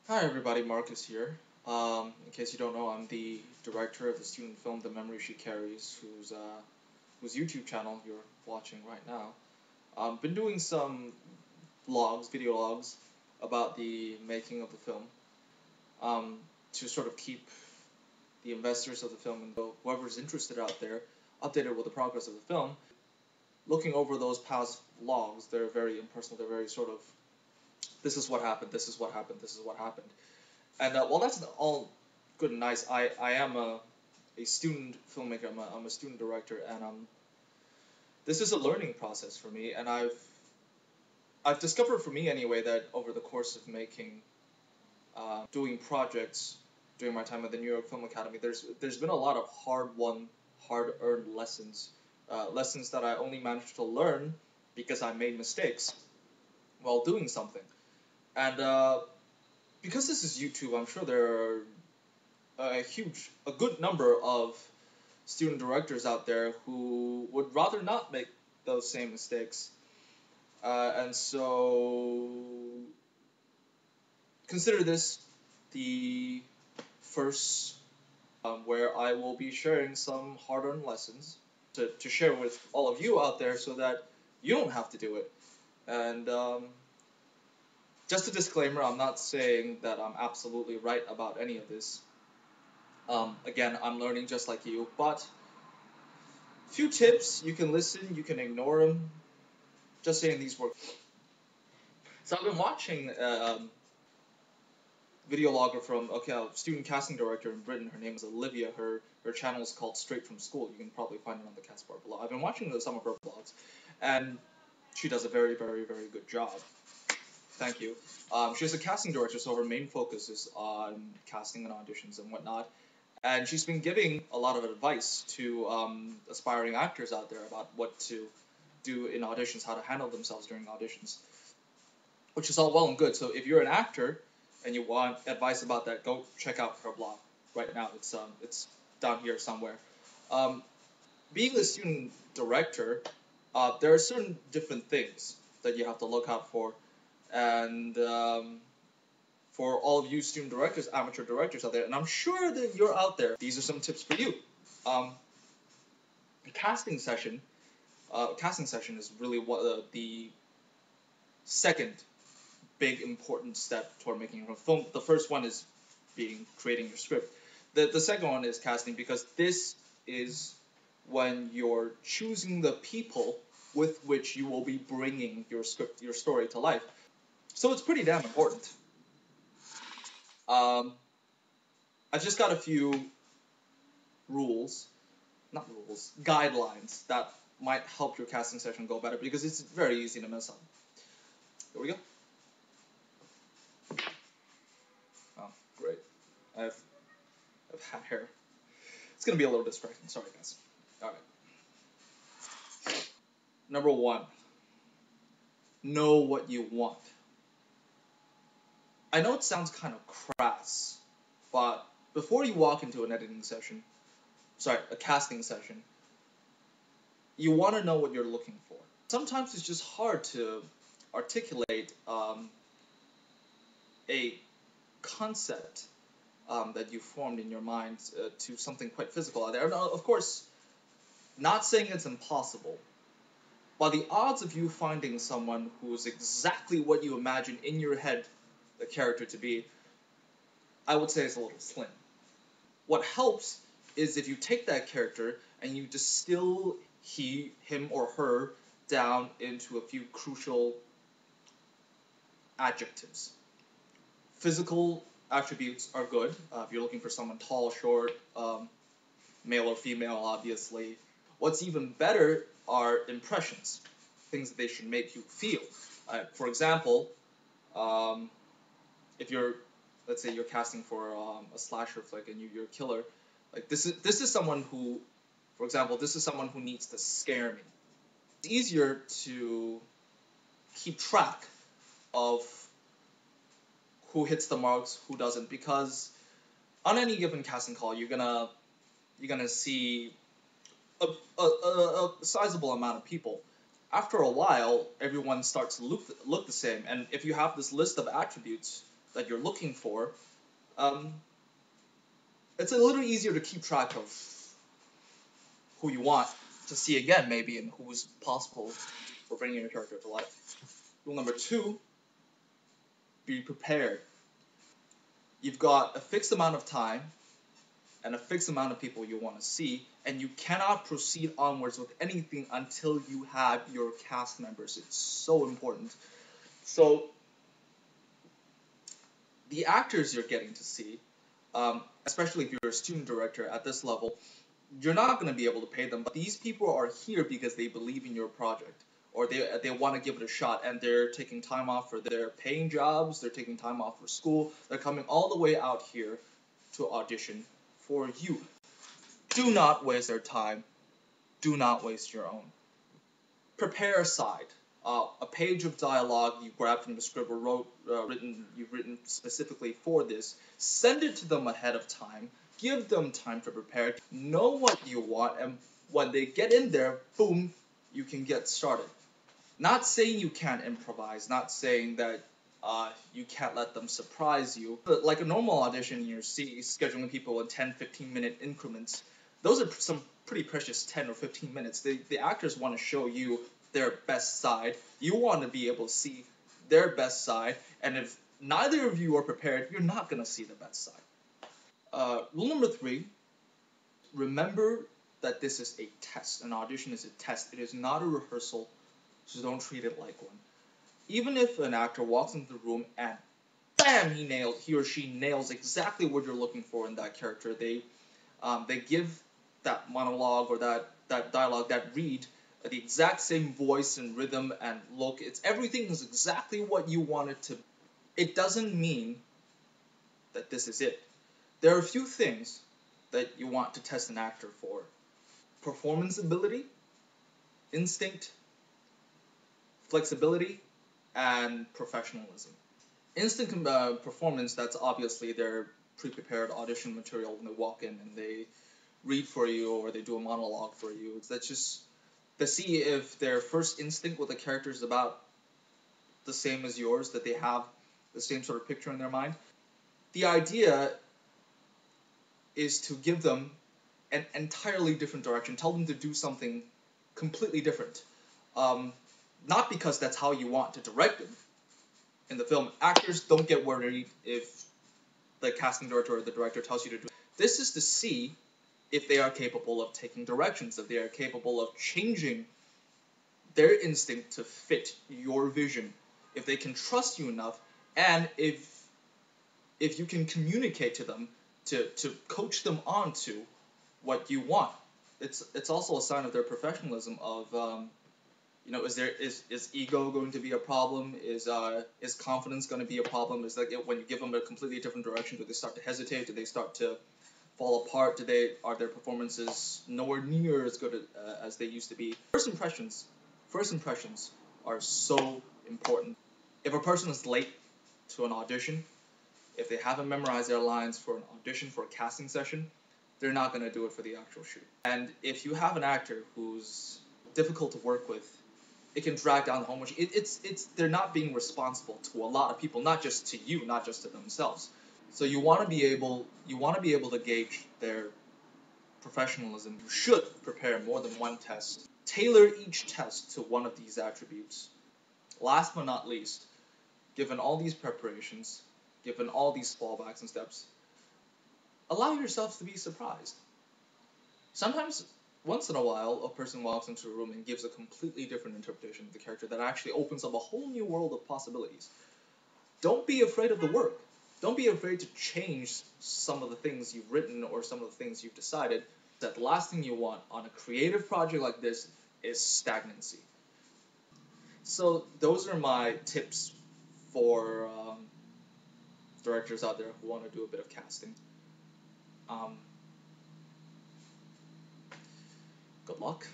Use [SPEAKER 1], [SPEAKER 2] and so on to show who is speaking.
[SPEAKER 1] Hi everybody, Marcus here. In case you don't know, I'm the director of the student film The Memory She Carries, whose YouTube channel you're watching right now. Been doing some video logs about the making of the film, um, to sort of keep the investors of the film and whoever's interested out there updated with the progress of the film. Looking over those past logs, they're very impersonal. They're very sort of, this is what happened, this is what happened, this is what happened. And while that's all good and nice, I am a student filmmaker. I'm a student director, and this is a learning process for me. And I've discovered for me anyway that over the course of doing projects during my time at the New York Film Academy, there's been a lot of hard earned lessons, lessons that I only managed to learn because I made mistakes while doing something. And because this is YouTube, I'm sure there are a good number of student directors out there who would rather not make those same mistakes. And so consider this the first where I will be sharing some hard-earned lessons to share with all of you out there so that you don't have to do it. And just a disclaimer, I'm not saying that I'm absolutely right about any of this. Again, I'm learning just like you, but few tips, you can listen, you can ignore them. Just saying these work. So I've been watching video logger from a student casting director in Britain. Her name is Olivia. Her channel is called Straight from School. You can probably find it on the cast bar below. I've been watching some of her vlogs, and she does a very, very, very good job. Thank you. She's a casting director, so her main focus is on casting and auditions and whatnot. And she's been giving a lot of advice to aspiring actors out there about what to do in auditions, how to handle themselves during auditions, which is all well and good. So if you're an actor and you want advice about that, go check out her blog right now. It's down here somewhere. Um, Being a student director, there are certain different things that you have to look out for, and for all of you student directors, amateur directors out there, and I'm sure that you're out there, these are some tips for you. The casting session is really what the second big important step toward making a film. The first one is creating your script. The second one is casting, because this is when you're choosing the people with which you will be bringing your script, your story to life. So it's pretty damn important. I just got a few guidelines that might help your casting session go better, because it's very easy to mess up. Here we go. Oh, great. I've had hair. It's gonna be a little distracting. Sorry, guys. All right. Number one, know what you want. I know it sounds kind of crass, but before you walk into an a casting session, you want to know what you're looking for. Sometimes it's just hard to articulate a concept that you formed in your mind to something quite physical out there. Now, of course, not saying it's impossible, but the odds of you finding someone who is exactly what you imagine in your head the character to be, I would say, is a little slim. What helps is if you take that character and you distill him or her down into a few crucial adjectives. Physical attributes are good. If you're looking for someone tall, short, male or female, obviously. What's even better are impressions, things that they should make you feel. For example, if let's say you're casting for a slasher flick and you're a killer, like this is someone who, for example, this is someone who needs to scare me. It's easier to keep track of who hits the marks, who doesn't, because on any given casting call, you're gonna see a sizable amount of people. After a while, everyone starts to look the same, and if you have this list of attributes that you're looking for, um, it's a little easier to keep track of who you want to see again, maybe, and who's possible for bringing your character to life. Rule number 2, be prepared. You've got a fixed amount of time and a fixed amount of people you want to see, and you cannot proceed onwards with anything until you have your cast members. It's so important. So, the actors you're getting to see, especially if you're a student director at this level, you're not going to be able to pay them, but these people are here because they believe in your project, or they want to give it a shot, and they're taking time off for their paying jobs, they're taking time off for school, they're coming all the way out here to audition for you. Do not waste their time. Do not waste your own. Prepare aside a page of dialogue you grabbed from the script or you've written specifically for this. Send it to them ahead of time. Give them time to prepare. Know what you want, and when they get in there, boom, you can get started. Not saying you can't improvise, not saying that you can't let them surprise you. But like a normal audition, you're scheduling people in 10, 15-minute increments. Those are some pretty precious 10 or 15 minutes. The actors want to show you their best side. You want to be able to see their best side, and if neither of you are prepared, you're not going to see the best side. Rule number 3, remember that this is a test. An audition is a test. It is not a rehearsal, so don't treat it like one. Even if an actor walks into the room and bam, he or she nails exactly what you're looking for in that character. They give that monologue or that dialogue, that read, the exact same voice and rhythm and look. Everything is exactly what you want it to be. It doesn't mean that this is it. There are a few things that you want to test an actor for: performance ability, instinct, flexibility, and professionalism. Instant performance, that's obviously their pre-prepared audition material when they walk in and they read for you or they do a monologue for you. That's just to see if their first instinct with the character is about the same as yours, that they have the same sort of picture in their mind. The idea is to give them an entirely different direction, tell them to do something completely different. Not because that's how you want to direct them. In the film, actors don't get worried if the casting director or the director tells you to do it. This is to see if they are capable of taking directions, if they are capable of changing their instinct to fit your vision, if they can trust you enough, and if you can communicate to them to coach them on to what you want. It's also a sign of their professionalism of is ego going to be a problem? Is confidence going to be a problem? Is like when you give them a completely different direction, do they start to hesitate? Do they start to fall apart? Are their performances nowhere near as good as they used to be? First impressions are so important. If a person is late to an audition, if they haven't memorized their lines for an audition, for a casting session, they're not going to do it for the actual shoot. And if you have an actor who's difficult to work with, it can drag down the whole movie. They're not being responsible to a lot of people, not just to you, not just to themselves. So you want to be able to gauge their professionalism. You should prepare more than one test. Tailor each test to one of these attributes. Last but not least, given all these preparations, given all these fallbacks and steps, allow yourselves to be surprised. Sometimes, once in a while, a person walks into a room and gives a completely different interpretation of the character that actually opens up a whole new world of possibilities. Don't be afraid of the work. Don't be afraid to change some of the things you've written or some of the things you've decided. That the last thing you want on a creative project like this is stagnancy. So those are my tips for directors out there who want to do a bit of casting. Good luck.